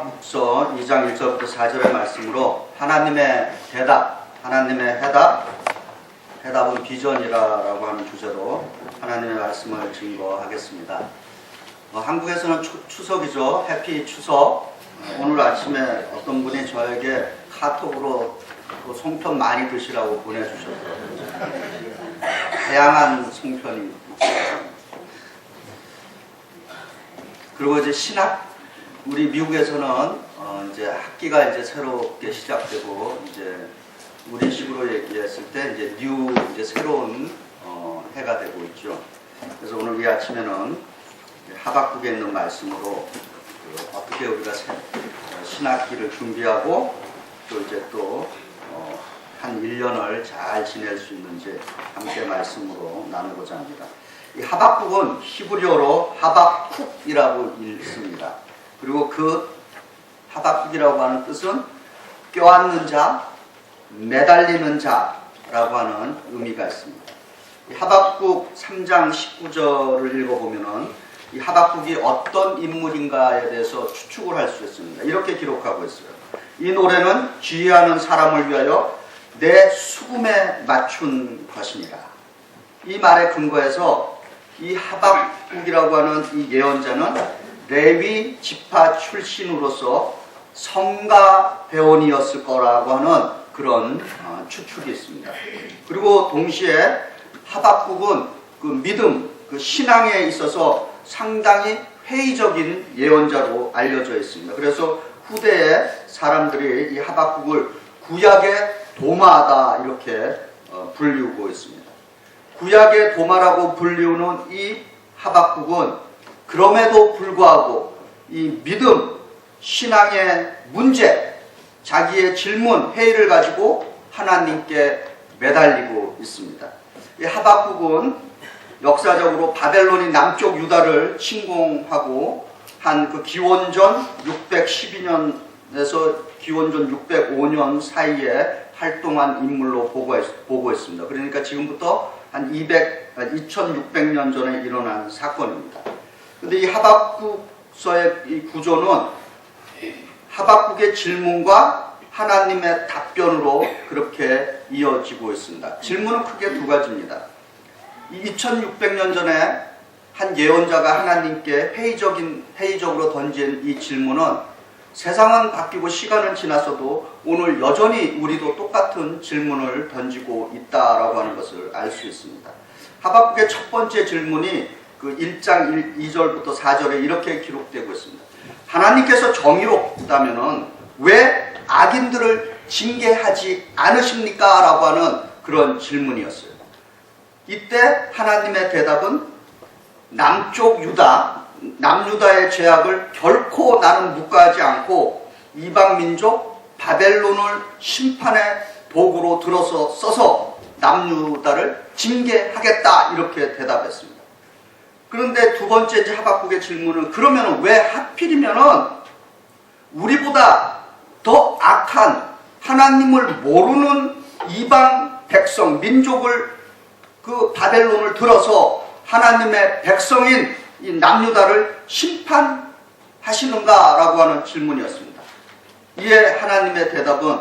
하박국서 2장 1절부터 4절의 말씀으로 하나님의 대답, 하나님의 해답은 비전이라고 하는 주제로 하나님의 말씀을 증거하겠습니다. 한국에서는 추석이죠. 해피 추석. 오늘 아침에 어떤 분이 저에게 카톡으로 송편 많이 드시라고 보내주셨더라고요. 다양한 송편이 있어요. 그리고 이제 신학, 우리 미국에서는 이제 학기가 이제 새롭게 시작되고, 이제 우리식으로 얘기했을 때 이제 이제 새로운 해가 되고 있죠. 그래서 오늘 이 아침에는 하박국에 있는 말씀으로 어떻게 우리가 신학기를 준비하고 또 이제 한 1년을 잘 지낼 수 있는지 함께 말씀으로 나누고자 합니다. 이 하박국은 히브리어로 하박쿡이라고 읽습니다. 그리고 그 하박국이라고 하는 뜻은 껴안는 자, 매달리는 자라고 하는 의미가 있습니다. 이 하박국 3장 19절을 읽어보면은 이 하박국이 어떤 인물인가에 대해서 추측을 할 수 있습니다. 이렇게 기록하고 있어요. 이 노래는 지휘하는 사람을 위하여 내 수금에 맞춘 것이니라. 이 말에 근거해서 이 하박국이라고 하는 이 예언자는 레위 지파 출신으로서 성가 대원이었을 거라고 하는 그런 추측이 있습니다. 그리고 동시에 하박국은 그 믿음, 그 신앙에 있어서 상당히 회의적인 예언자로 알려져 있습니다. 그래서 후대의 사람들이 이 하박국을 구약의 도마다 이렇게 불리우고 있습니다. 구약의 도마라고 불리우는 이 하박국은 그럼에도 불구하고 이 믿음, 신앙의 문제, 자기의 질문, 회의를 가지고 하나님께 매달리고 있습니다. 이 하박국은 역사적으로 바벨론이 남쪽 유다를 침공하고 한 그 기원전 612년에서 기원전 605년 사이에 활동한 인물로 보고 있습니다. 그러니까 지금부터 한 2600년 전에 일어난 사건입니다. 근데 이 하박국서의 이 구조는 하박국의 질문과 하나님의 답변으로 그렇게 이어지고 있습니다. 질문은 크게 두 가지입니다. 2600년 전에 한 예언자가 하나님께 회의적으로 던진 이 질문은 세상은 바뀌고 시간은 지났어도 오늘 여전히 우리도 똑같은 질문을 던지고 있다라고 하는 것을 알 수 있습니다. 하박국의 첫 번째 질문이 그 1장 2절부터 4절에 이렇게 기록되고 있습니다. 하나님께서 정의롭다면은 왜 악인들을 징계하지 않으십니까? 라고 하는 그런 질문이었어요. 이때 하나님의 대답은 남쪽 유다, 남유다의 죄악을 결코 나는 묵과하지 않고 이방 민족 바벨론을 심판의 도구로 들어서 써서 남유다를 징계하겠다 이렇게 대답했습니다. 그런데 두 번째 이제 하박국의 질문은 그러면 왜 하필이면은 우리보다 더 악한 하나님을 모르는 이방 백성, 민족을 그 바벨론을 들어서 하나님의 백성인 이 남유다를 심판하시는가라고 하는 질문이었습니다. 이에 하나님의 대답은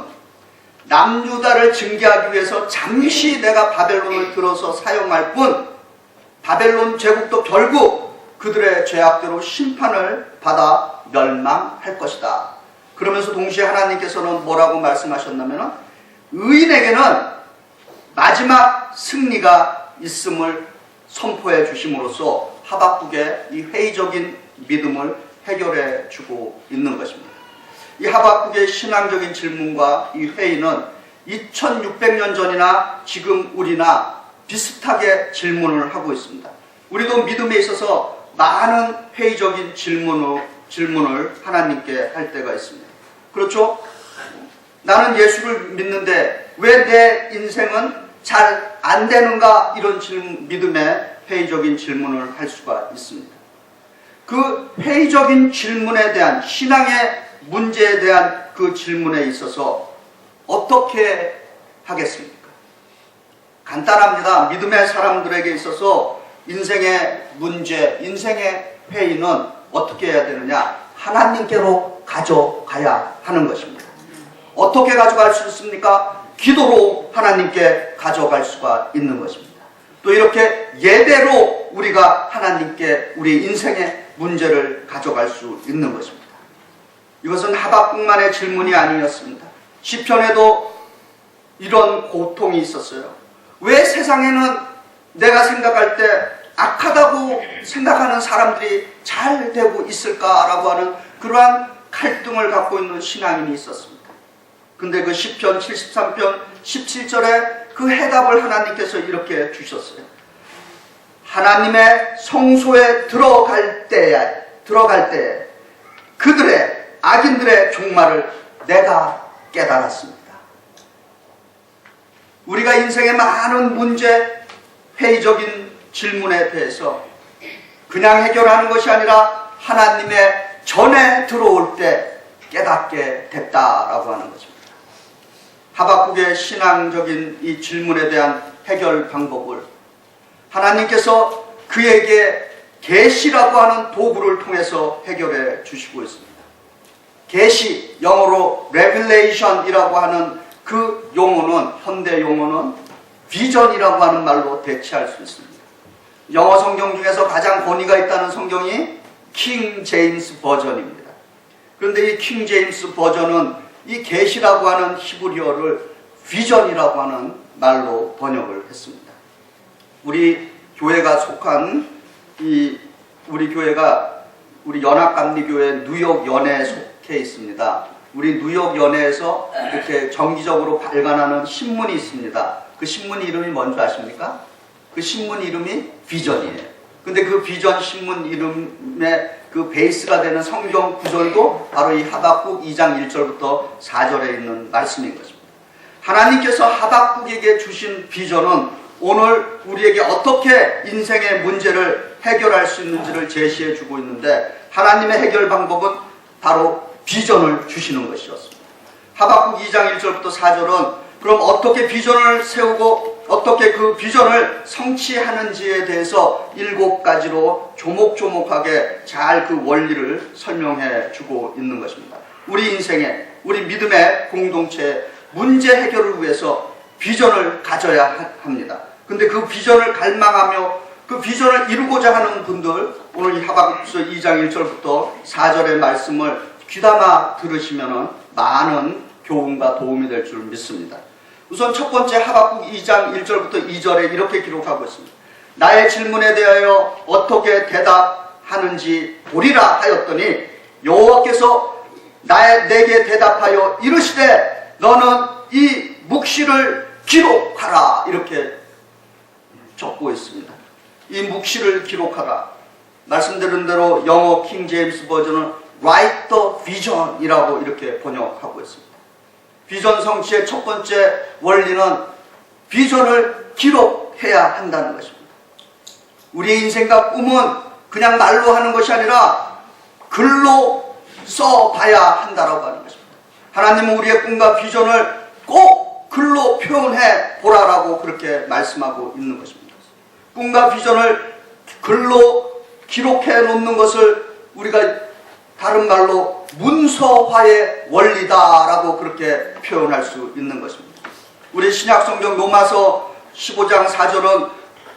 남유다를 징계하기 위해서 잠시 내가 바벨론을 들어서 사용할 뿐 바벨론 제국도 결국 그들의 죄악대로 심판을 받아 멸망할 것이다. 그러면서 동시에 하나님께서는 뭐라고 말씀하셨냐면 의인에게는 마지막 승리가 있음을 선포해 주심으로써 하박국의 이 회의적인 믿음을 해결해 주고 있는 것입니다. 이 하박국의 신앙적인 질문과 이 회의는 2600년 전이나 지금 우리나 비슷하게 질문을 하고 있습니다. 우리도 믿음에 있어서 많은 회의적인 질문을 하나님께 할 때가 있습니다. 그렇죠? 나는 예수를 믿는데 왜 내 인생은 잘 안 되는가? 이런 믿음의 회의적인 질문을 할 수가 있습니다. 그 회의적인 질문에 대한 신앙의 문제에 대한 그 질문에 있어서 어떻게 하겠습니까? 간단합니다. 믿음의 사람들에게 있어서 인생의 문제, 인생의 회의는 어떻게 해야 되느냐? 하나님께로 가져가야 하는 것입니다. 어떻게 가져갈 수 있습니까? 기도로 하나님께 가져갈 수가 있는 것입니다. 또 이렇게 예배로 우리가 하나님께 우리 인생의 문제를 가져갈 수 있는 것입니다. 이것은 하박국만의 질문이 아니었습니다. 시편에도 이런 고통이 있었어요. 왜 세상에는 내가 생각할 때 악하다고 생각하는 사람들이 잘 되고 있을까라고 하는 그러한 갈등을 갖고 있는 신앙인이 있었습니다. 근데 그 시편 73편 17절에 그 해답을 하나님께서 이렇게 주셨어요. 하나님의 성소에 들어갈 때에 그들의 악인들의 종말을 내가 깨달았습니다. 우리가 인생의 많은 문제, 회의적인 질문에 대해서 그냥 해결하는 것이 아니라 하나님의 전에 들어올 때 깨닫게 됐다라고 하는 것입니다. 하박국의 신앙적인 이 질문에 대한 해결 방법을 하나님께서 그에게 계시라고 하는 도구를 통해서 해결해 주시고 있습니다. 계시, 영어로 revelation이라고 하는 그 용어는, 현대 용어는 비전이라고 하는 말로 대체할 수 있습니다. 영어 성경 중에서 가장 권위가 있다는 성경이 킹 제임스 버전입니다. 그런데 이 킹 제임스 버전은 이 계시라고 하는 히브리어를 비전이라고 하는 말로 번역을 했습니다. 우리 교회가 속한 우리 교회가 우리 연합감리교회 뉴욕 연회에 속해 있습니다. 우리 뉴욕 연회에서 이렇게 정기적으로 발간하는 신문이 있습니다. 그 신문 이름이 뭔지 아십니까? 그 신문 이름이 비전이에요. 근데 그 비전 신문 이름의 그 베이스가 되는 성경 구절도 바로 이 하박국 2장 1절부터 4절에 있는 말씀인 것입니다. 하나님께서 하박국에게 주신 비전은 오늘 우리에게 어떻게 인생의 문제를 해결할 수 있는지를 제시해 주고 있는데, 하나님의 해결 방법은 바로 비전을 주시는 것이었습니다. 하박국 2장 1절부터 4절은 그럼 어떻게 비전을 세우고 어떻게 그 비전을 성취하는지에 대해서 7가지로 조목조목하게 잘 그 원리를 설명해 주고 있는 것입니다. 우리 인생의, 우리 믿음의 공동체의 문제 해결을 위해서 비전을 가져야 합니다. 근데 그 비전을 갈망하며 그 비전을 이루고자 하는 분들, 오늘 이 하박국서 2장 1절부터 4절의 말씀을 귀담아 들으시면 많은 교훈과 도움이 될 줄 믿습니다. 우선 첫 번째 하박국 2장 1절부터 2절에 이렇게 기록하고 있습니다. 나의 질문에 대하여 어떻게 대답하는지 보리라 하였더니 여호와께서 내게 대답하여 이르시되 너는 이 묵시를 기록하라, 이렇게 적고 있습니다. 이 묵시를 기록하라. 말씀드린 대로 영어 킹 제임스 버전은 Write the Vision이라고 이렇게 번역하고 있습니다. 비전 성취의 첫 번째 원리는 비전을 기록해야 한다는 것입니다. 우리의 인생과 꿈은 그냥 말로 하는 것이 아니라 글로 써봐야 한다라고 하는 것입니다. 하나님은 우리의 꿈과 비전을 꼭 글로 표현해 보라라고 그렇게 말씀하고 있는 것입니다. 꿈과 비전을 글로 기록해 놓는 것을 우리가 다른 말로 문서화의 원리다라고 그렇게 표현할 수 있는 것입니다. 우리 신약성경 로마서 15장 4절은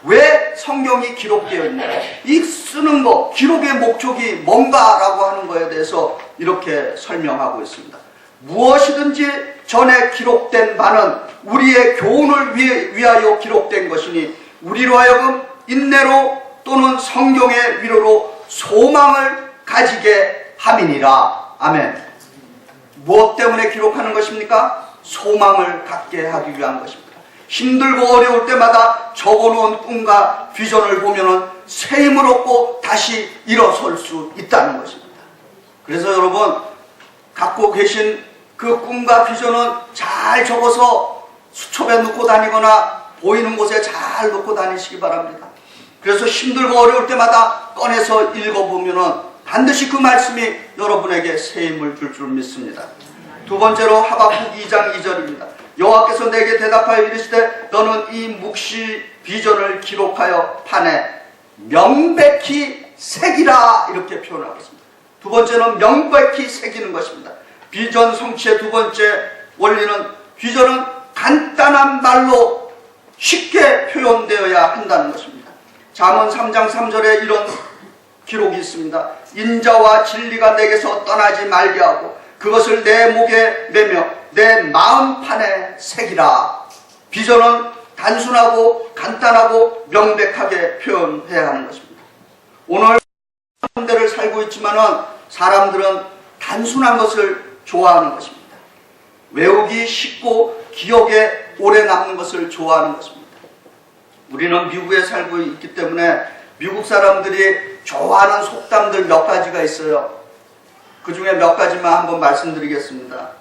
왜 성경이 기록되어 있냐, 이 쓰는 것, 기록의 목적이 뭔가라고 하는 것에 대해서 이렇게 설명하고 있습니다. 무엇이든지 전에 기록된 바는 우리의 교훈을 위하여 기록된 것이니 우리로 하여금 인내로 또는 성경의 위로로 소망을 가지게 함이니라. 아멘. 무엇 때문에 기록하는 것입니까? 소망을 갖게 하기 위한 것입니다. 힘들고 어려울 때마다 적어놓은 꿈과 비전을 보면은 새 힘을 얻고 다시 일어설 수 있다는 것입니다. 그래서 여러분, 갖고 계신 그 꿈과 비전은 잘 적어서 수첩에 넣고 다니거나 보이는 곳에 잘 놓고 다니시기 바랍니다. 그래서 힘들고 어려울 때마다 꺼내서 읽어보면은 반드시 그 말씀이 여러분에게 새 힘을 줄 줄 믿습니다. 두 번째로 하박국 2장 2절입니다. 여호와께서 내게 대답하여 이르시되 너는 이 묵시 비전을 기록하여 판에 명백히 새기라, 이렇게 표현하고 있습니다. 두 번째는 명백히 새기는 것입니다. 비전 성취의 두 번째 원리는 비전은 간단한 말로 쉽게 표현되어야 한다는 것입니다. 잠언 3장 3절에 이런 기록이 있습니다. 인자와 진리가 내게서 떠나지 말게 하고 그것을 내 목에 매며 내 마음판에 새기라. 비전은 단순하고 간단하고 명백하게 표현해야 하는 것입니다. 오늘 현대를 살고 있지만은 사람들은 단순한 것을 좋아하는 것입니다. 외우기 쉽고 기억에 오래 남는 것을 좋아하는 것입니다. 우리는 미국에 살고 있기 때문에 미국 사람들이 좋아하는 속담들 몇 가지가 있어요. 그 중에 몇 가지만 한번 말씀드리겠습니다.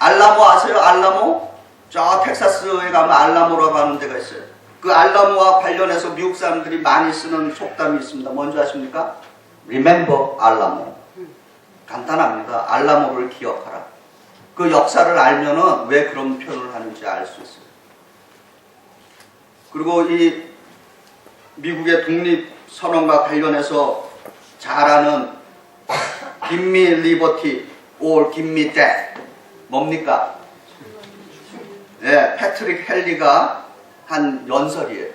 알라모 아세요? 알라모? 저 텍사스에 가면 알라모라고 하는 데가 있어요. 그 알라모와 관련해서 미국 사람들이 많이 쓰는 속담이 있습니다. 뭔지 아십니까? Remember 알라모. 간단합니다. 알라모를 기억하라. 그 역사를 알면은 왜 그런 표현을 하는지 알 수 있어요. 그리고 이 미국의 독립선언과 관련해서 잘 아는 Give me liberty or give me death. 뭡니까? 네, 패트릭 헨리가 한 연설이에요.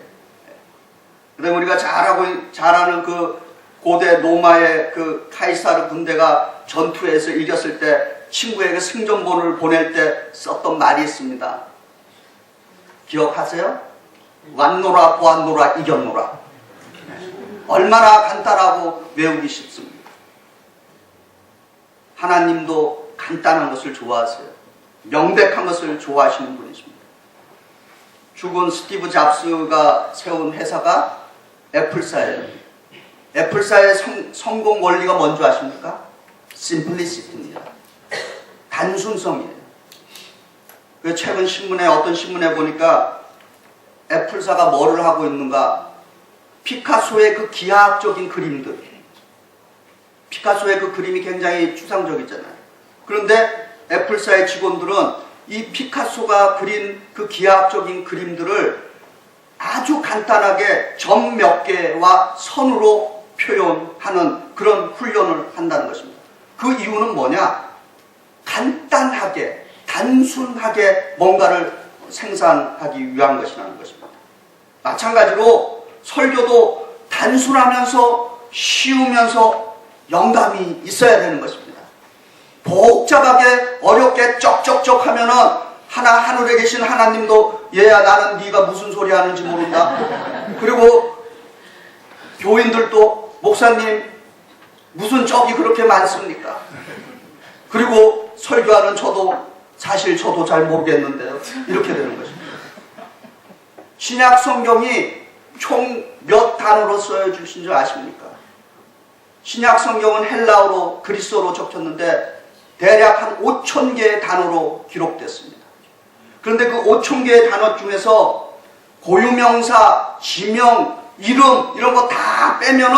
그다음에 우리가 잘 아는 그 고대 로마의 그 카이사르 군대가 전투에서 이겼을 때 친구에게 승전본을 보낼 때 썼던 말이 있습니다. 기억하세요? 왔노라 보았노라 이겼노라. 얼마나 간단하고 외우기 쉽습니다. 하나님도 간단한 것을 좋아하세요. 명백한 것을 좋아하시는 분이십니다. 죽은 스티브 잡스가 세운 회사가 애플사예요. 애플사의 성공 원리가 뭔지 아십니까? 심플리시티입니다. 단순성이에요. 최근 신문에 어떤 신문에 보니까 애플사가 뭐를 하고 있는가? 피카소의 그 기하학적인 그림들. 피카소의 그 그림이 굉장히 추상적이잖아요. 그런데 애플사의 직원들은 이 피카소가 그린 그 기하학적인 그림들을 아주 간단하게 점 몇 개와 선으로 표현하는 그런 훈련을 한다는 것입니다. 그 이유는 뭐냐? 간단하게, 단순하게 뭔가를 생산하기 위한 것이라는 것입니다. 마찬가지로 설교도 단순하면서 쉬우면서 영감이 있어야 되는 것입니다. 복잡하게 어렵게 쩍쩍쩍 하면은 하늘에 계신 하나님도 얘야 나는 네가 무슨 소리 하는지 모른다. 그리고 교인들도 목사님 무슨 쩍이 그렇게 많습니까? 그리고 설교하는 저도 사실 저도 잘 모르겠는데요. 이렇게 되는 것입니다. 신약 성경이 총 몇 단어로 써주신 줄 아십니까? 신약 성경은 헬라어로 그리스어로 적혔는데 대략 한 5,000개의 단어로 기록됐습니다. 그런데 그 5,000개의 단어 중에서 고유명사, 지명, 이름 이런 거 다 빼면은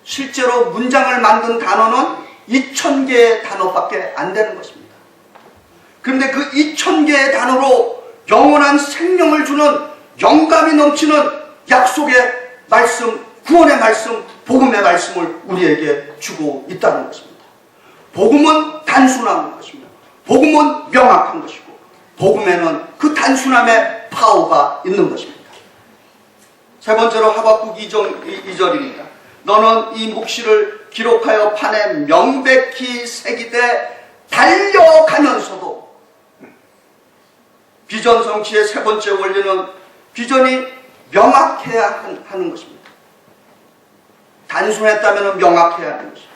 실제로 문장을 만든 단어는 2,000개의 단어밖에 안 되는 것입니다. 그런데 그 2,000개의 단어로 영원한 생명을 주는 영감이 넘치는 약속의 말씀, 구원의 말씀, 복음의 말씀을 우리에게 주고 있다는 것입니다. 복음은 단순한 것입니다. 복음은 명확한 것이고 복음에는 그 단순함의 파워가 있는 것입니다. 세 번째로 하박국 2절입니다. 너는 이 묵시를 기록하여 판에 명백히 새기되 달려가면서도 비전 성취의 세 번째 원리는 비전이 명확해야 하는 것입니다. 단순했다면 명확해야 하는 것입니다.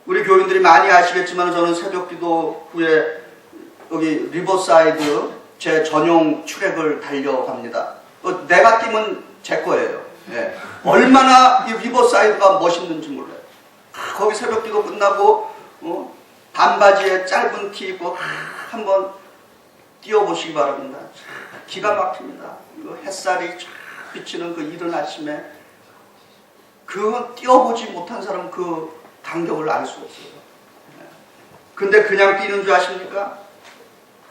우리 교인들이 많이 아시겠지만 저는 새벽기도 후에 여기 리버사이드 제 전용 트랙을 달려갑니다. 내가 뛰면 제 거예요. 네. 얼마나 이 리버사이드가 멋있는지 몰라요. 거기 새벽기도 끝나고 반바지에 짧은 티 입고 한번 뛰어보시기 바랍니다. 기가 막힙니다. 이거 햇살이 쫙 비치는 그 이른 아침에 그거 뛰어보지 못한 사람은 그 감격을 알 수 없어요. 근데 그냥 뛰는 줄 아십니까?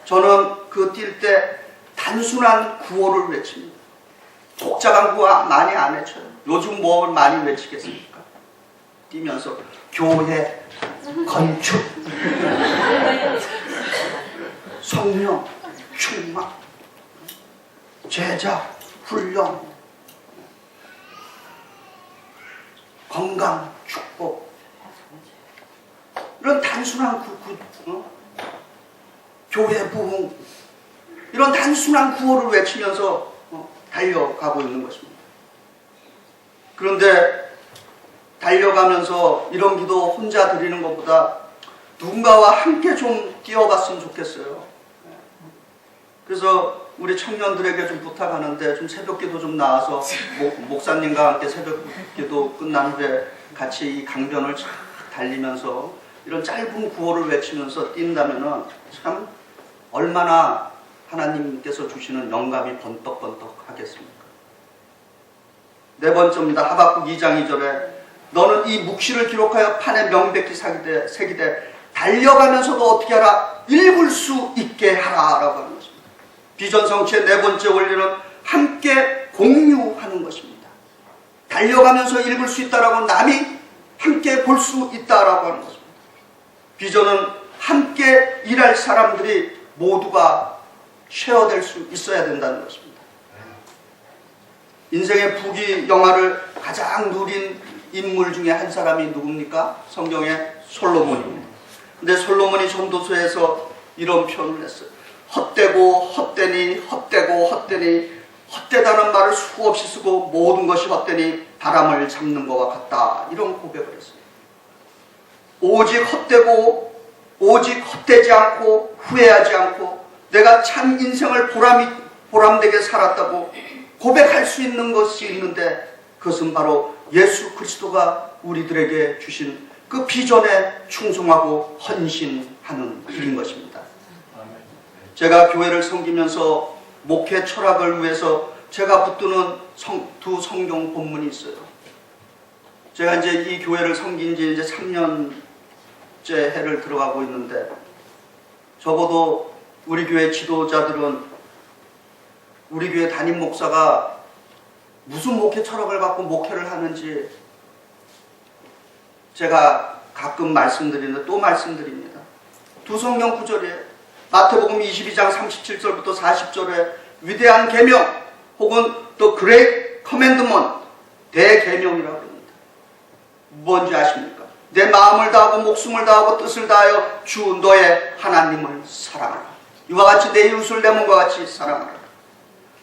저는 그 뛸 때 단순한 구호를 외칩니다. 복잡한 구호 많이 안 외쳐요. 요즘 뭘 많이 외치겠습니까? 뛰면서 교회 건축, 성령 충만, 제자 훈련, 건강 축복, 이런 단순한 교회 부흥, 이런 단순한 구호를 외치면서 달려가고 있는 것입니다. 그런데 달려가면서 이런 기도 혼자 드리는 것보다 누군가와 함께 좀 뛰어갔으면 좋겠어요. 그래서 우리 청년들에게 좀 부탁하는데, 좀 새벽기도 좀 나와서 목사님과 함께 새벽기도 끝난 후에 같이 이 강변을 쫙 달리면서 이런 짧은 구호를 외치면서 뛴다면은 참 얼마나 하나님께서 주시는 영감이 번떡번떡 하겠습니까? 네 번째입니다. 하박국 2장 2절에 너는 이 묵시를 기록하여 판에 명백히 새기되 달려가면서도 어떻게 하라? 읽을 수 있게 하라 라고 하는 것입니다. 비전 성취의 네 번째 원리는 함께 공유하는 것입니다. 달려가면서 읽을 수 있다라고 남이 함께 볼 수 있다라고 하는 것입니다. 비전은 함께 일할 사람들이 모두가 쉐어될 수 있어야 된다는 것입니다. 인생의 부귀 영화를 가장 누린 인물 중에 한 사람이 누굽니까? 성경의 솔로몬입니다. 근데 솔로몬이 전도서에서 이런 표현을 했어요. 헛되고 헛되니 헛되고 헛되니, 헛되다는 말을 수없이 쓰고 모든 것이 헛되니 바람을 잡는 것과 같다, 이런 고백을 했어요. 오직 헛되고 오직 헛되지 않고 후회하지 않고 내가 참 인생을 보람되게 살았다고 고백할 수 있는 것이 있는데, 그것은 바로 예수 그리스도가 우리들에게 주신 그 비전에 충성하고 헌신하는 일인 것입니다. 제가 교회를 섬기면서 목회 철학을 위해서 제가 붙드는 두 성경 본문이 있어요. 제가 이제 이 교회를 섬긴 지 이제 3년째 해를 들어가고 있는데, 적어도 우리 교회 지도자들은 우리 교회 담임 목사가 무슨 목회 철학을 갖고 목회를 하는지 제가 가끔 말씀드리는데 또 말씀드립니다. 두 성경 구절이에요. 마태복음 22장 37절부터 40절에 위대한 계명 혹은 또 Great Commandment, 대계명이라고 합니다. 뭔지 아십니까? 내 마음을 다하고 목숨을 다하고 뜻을 다하여 주 너의 하나님을 사랑하라. 이와 같이 내 이웃을 내 몸과 같이 사랑하라.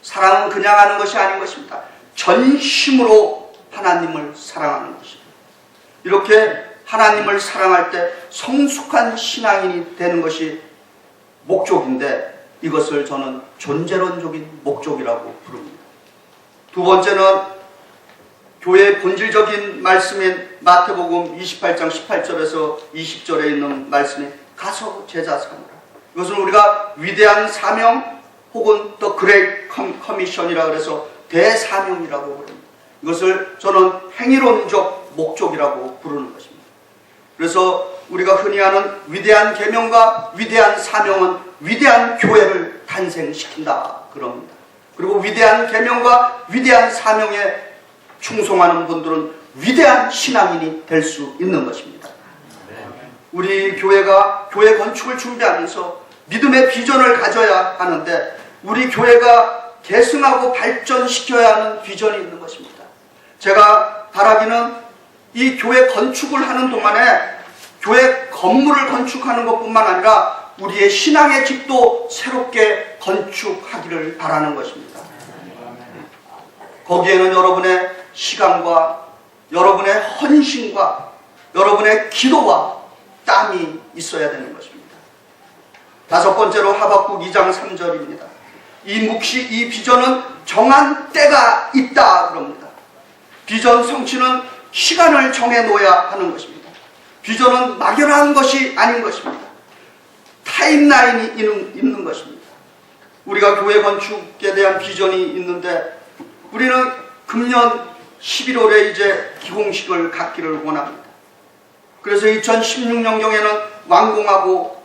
사랑은 그냥 하는 것이 아닌 것입니다. 전심으로 하나님을 사랑하는 것입니다. 이렇게 하나님을 사랑할 때 성숙한 신앙인이 되는 것이 목적인데, 이것을 저는 존재론적인 목적이라고 부릅니다. 두 번째는 교회의 본질적인 말씀인 마태복음 28장 18절에서 20절에 있는 말씀이 가서 제자 삼으라. 이것은 우리가 위대한 사명 혹은 또 그레이트 커미션이라고 해서 대사명이라고 부릅니다. 이것을 저는 행위론적 목적이라고 부르는 것입니다. 그래서 우리가 흔히 하는 위대한 계명과 위대한 사명은 위대한 교회를 탄생시킨다 그럽니다. 그리고 위대한 계명과 위대한 사명에 충성하는 분들은 위대한 신앙인이 될 수 있는 것입니다. 우리 교회가 교회 건축을 준비하면서 믿음의 비전을 가져야 하는데, 우리 교회가 계승하고 발전시켜야 하는 비전이 있는 것입니다. 제가 바라기는 이 교회 건축을 하는 동안에 교회 건물을 건축하는 것뿐만 아니라 우리의 신앙의 집도 새롭게 건축하기를 바라는 것입니다. 거기에는 여러분의 시간과 여러분의 헌신과 여러분의 기도와 땀이 있어야 되는 것입니다. 다섯 번째로 하박국 2장 3절입니다. 이 비전은 정한 때가 있다 그럽니다. 비전 성취는 시간을 정해놓아야 하는 것입니다. 비전은 막연한 것이 아닌 것입니다. 타임라인이 있는 것입니다. 우리가 교회 건축에 대한 비전이 있는데, 우리는 금년 11월에 이제 기공식을 갖기를 원합니다. 그래서 2016년경에는 완공하고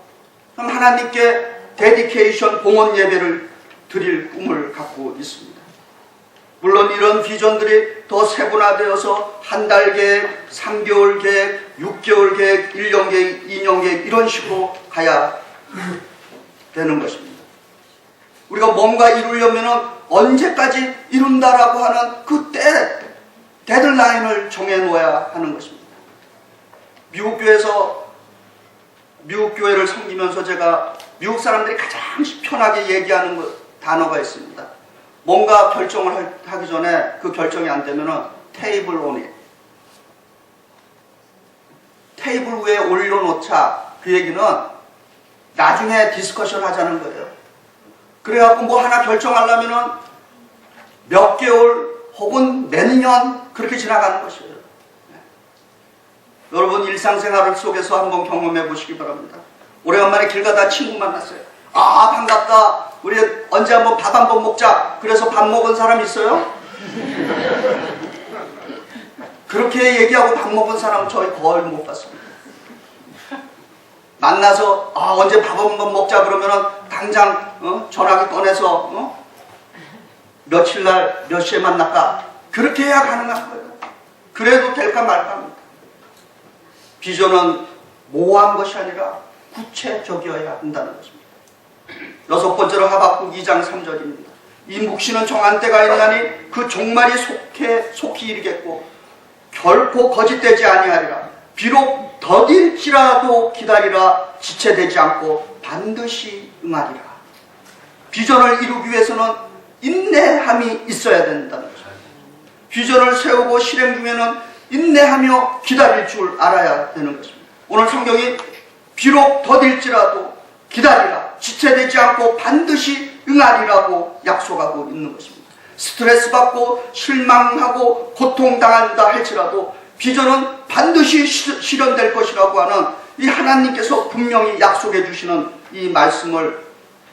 하나님께 데디케이션 봉헌 예배를 드릴 꿈을 갖고 있습니다. 물론 이런 비전들이 더 세분화되어서 한 달 계획, 3개월 계획, 6개월 계획, 1년 계획, 2년 계획 이런 식으로 가야 되는 것입니다. 우리가 뭔가 이루려면 언제까지 이룬다라고 하는 그 데드라인을 정해놓아야 하는 것입니다. 미국 교회를 섬기면서 제가 미국 사람들이 가장 편하게 얘기하는 단어가 있습니다. 뭔가 결정을 하기 전에 그 결정이 안 되면은 테이블 온잇. 테이블 위에 올려놓자. 그 얘기는 나중에 디스커션 하자는 거예요. 그래갖고 뭐 하나 결정하려면은 몇 개월 혹은 몇 년 그렇게 지나가는 것이에요. 여러분 일상생활 속에서 한번 경험해 보시기 바랍니다. 오래간만에 길 가다 친구 만났어요. 아 반갑다. 우리 언제 한번 밥 한번 먹자. 그래서 밥 먹은 사람 있어요? 그렇게 얘기하고 밥 먹은 사람은 저희 거의 못 봤습니다. 만나서 언제 밥 한번 먹자 그러면은 당장 전화기 꺼내서 며칠날 몇 시에 만날까? 그렇게 해야 가능한 거예요. 그래도 될까 말까 합니다. 비전은 모호한 것이 아니라 구체적이어야 한다는 것입니다. 6번째로 하박국 2장 3절입니다. 이 묵시는 정한 때가 있나니 그 종말이 속히 이르겠고 결코 거짓되지 아니하리라. 비록 더딜지라도 기다리라. 지체되지 않고 반드시 응하리라. 비전을 이루기 위해서는 인내함이 있어야 된다는 것입니다. 비전을 세우고 실행 중에는 인내하며 기다릴 줄 알아야 되는 것입니다. 오늘 성경이 비록 더딜지라도 기다리라. 지체되지 않고 반드시 응하리라고 약속하고 있는 것입니다. 스트레스 받고 실망하고 고통당한다 할지라도 비전은 반드시 실현될 것이라고 하는 이 하나님께서 분명히 약속해 주시는 이 말씀을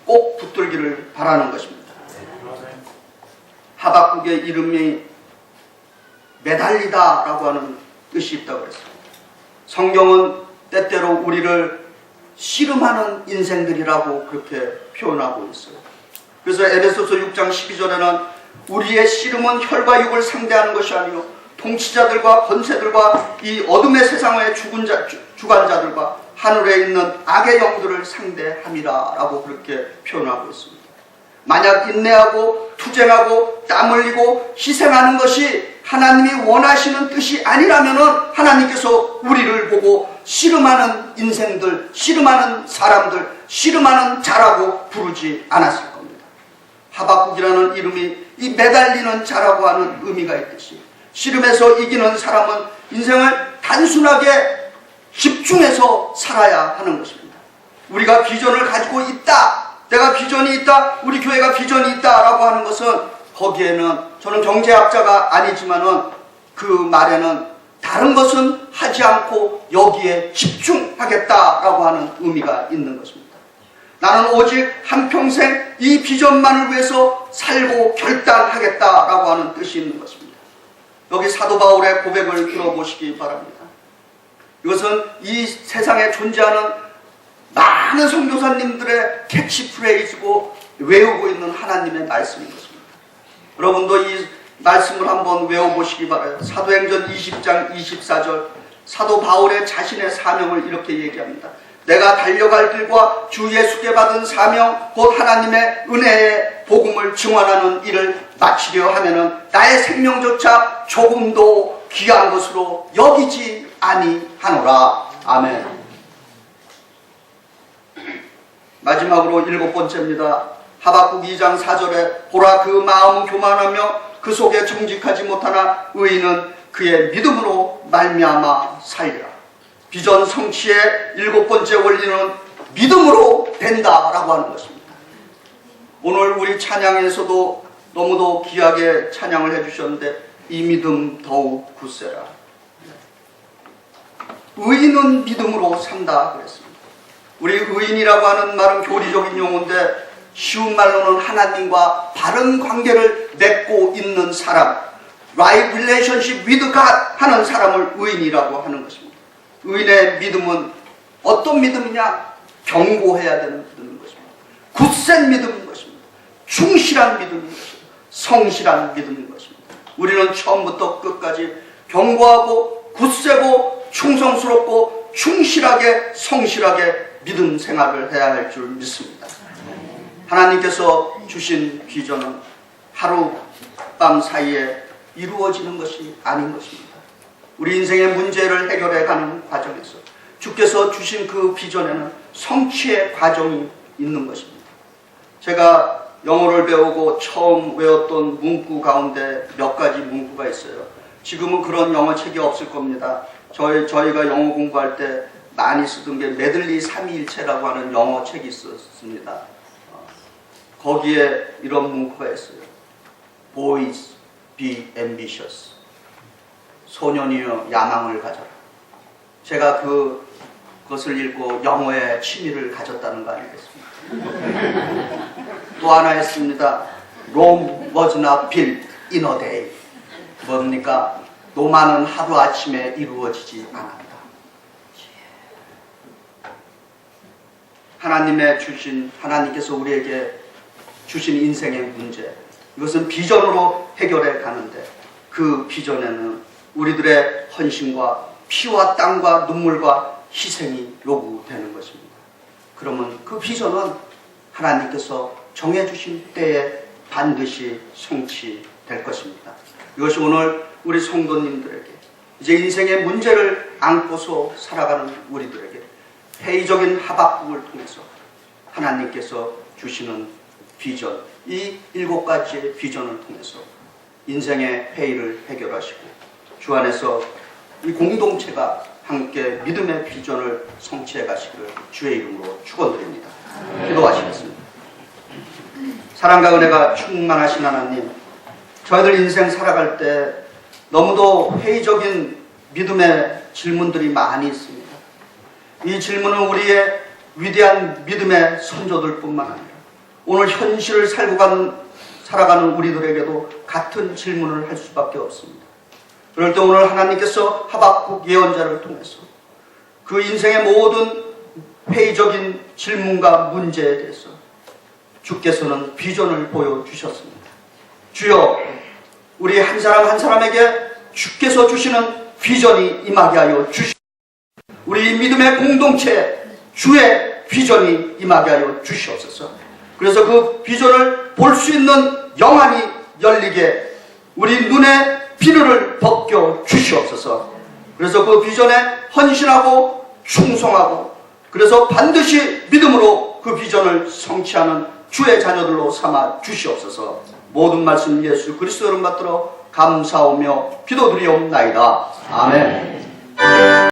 꼭 붙들기를 바라는 것입니다. 하박국의 이름이 매달리다라고 하는 뜻이 있다고 그랬습니다. 성경은 때때로 우리를 씨름하는 인생들이라고 그렇게 표현하고 있어요. 그래서 에베소서 6장 12절에는 우리의 씨름은 혈과 육을 상대하는 것이 아니요 통치자들과 권세들과 이 어둠의 세상의 주관자들과 하늘에 있는 악의 영들을 상대함이라 라고 그렇게 표현하고 있습니다. 만약 인내하고 투쟁하고 땀 흘리고 희생하는 것이 하나님이 원하시는 뜻이 아니라면 하나님께서 우리를 보고 씨름하는 인생들, 씨름하는 사람들, 씨름하는 자라고 부르지 않았을 겁니다. 하박국이라는 이름이 이 매달리는 자라고 하는 의미가 있듯이 씨름에서 이기는 사람은 인생을 단순하게 집중해서 살아야 하는 것입니다. 우리가 비전을 가지고 있다, 내가 비전이 있다, 우리 교회가 비전이 있다라고 하는 것은 거기에는 저는 경제학자가 아니지만은 그 말에는 다른 것은 하지 않고 여기에 집중하겠다라고 하는 의미가 있는 것입니다. 나는 오직 한평생 이 비전만을 위해서 살고 결단하겠다라고 하는 뜻이 있는 것입니다. 여기 사도 바울의 고백을 들어보시기 바랍니다. 이것은 이 세상에 존재하는 많은 선교사님들의 캐치프레이즈고 외우고 있는 하나님의 말씀인 것입니다. 여러분도 이 말씀을 한번 외워보시기 바라요. 사도행전 20장 24절 사도 바울의 자신의 사명을 이렇게 얘기합니다. 내가 달려갈 길과 주 예수께 받은 사명 곧 하나님의 은혜의 복음을 증언하는 일을 마치려 하면은 나의 생명조차 조금도 귀한 것으로 여기지 아니하노라. 아멘. 마지막으로 7번째입니다. 하박국 2장 4절에 보라 그 마음은 교만하며 그 속에 정직하지 못하나 의인은 그의 믿음으로 말미암아 살리라. 비전 성취의 7번째 원리는 믿음으로 된다라고 하는 것입니다. 오늘 우리 찬양에서도 너무도 귀하게 찬양을 해주셨는데 이 믿음 더욱 굳세라. 의인은 믿음으로 산다 그랬습니다. 우리 의인이라고 하는 말은 교리적인 용어인데 쉬운 말로는 하나님과 바른 관계를 맺고 있는 사람, right relationship with God 하는 사람을 의인이라고 하는 것입니다. 의인의 믿음은 어떤 믿음이냐? 견고해야 되는 믿음인 것입니다. 굳센 믿음인 것입니다. 충실한 믿음인 것입니다. 성실한 믿음인 것입니다. 우리는 처음부터 끝까지 견고하고 굳세고 충성스럽고 충실하게 성실하게 믿음 생활을 해야 할 줄 믿습니다. 하나님께서 주신 비전은 하룻밤 사이에 이루어지는 것이 아닌 것입니다. 우리 인생의 문제를 해결해가는 과정에서 주께서 주신 그 비전에는 성취의 과정이 있는 것입니다. 제가 영어를 배우고 처음 외웠던 문구 가운데 몇 가지 문구가 있어요. 지금은 그런 영어 책이 없을 겁니다. 저희가 영어 공부할 때 많이 쓰던 게 메들리 삼위일체라고 하는 영어 책이 있었습니다. 거기에 이런 문구가 있어요. Boys, be ambitious. 소년이여 야망을 가져라. 제가 그것을 읽고 영어에 취미를 가졌다는 거 아니겠습니까? 또 하나 있습니다. Rome was not built in a day. 뭡니까? 로마는 하루아침에 이루어지지 않았다. 하나님께서 우리에게 주신 인생의 문제, 이것은 비전으로 해결해 가는데 그 비전에는 우리들의 헌신과 피와 땀과 눈물과 희생이 요구되는 것입니다. 그러면 그 비전은 하나님께서 정해주신 때에 반드시 성취될 것입니다. 이것이 오늘 우리 성도님들에게 이제 인생의 문제를 안고서 살아가는 우리들에게 회의적인 하박국을 통해서 하나님께서 주시는 비전, 이 7가지의 비전을 통해서 인생의 회의를 해결하시고 주 안에서 이 공동체가 함께 믿음의 비전을 성취해 가시기를 주의 이름으로 축원드립니다. 기도하시겠습니다. 사랑과 은혜가 충만하신 하나님, 저희들 인생 살아갈 때 너무도 회의적인 믿음의 질문들이 많이 있습니다. 이 질문은 우리의 위대한 믿음의 선조들 뿐만 아니라 오늘 현실을 살아가는 우리들에게도 같은 질문을 할 수밖에 없습니다. 그럴 때 오늘 하나님께서 하박국 예언자를 통해서 그 인생의 모든 회의적인 질문과 문제에 대해서 주께서는 비전을 보여주셨습니다. 주여, 우리 한 사람 한 사람에게 주께서 주시는 비전이 임하게 하여 주시옵소서. 우리 믿음의 공동체에 주의 비전이 임하게 하여 주시옵소서. 그래서 그 비전을 볼 수 있는 영안이 열리게 우리 눈에 비늘을 벗겨 주시옵소서. 그래서 그 비전에 헌신하고 충성하고 그래서 반드시 믿음으로 그 비전을 성취하는 주의 자녀들로 삼아 주시옵소서. 모든 말씀 예수 그리스도 이름 받들어 감사하며 기도드리옵나이다. 아멘.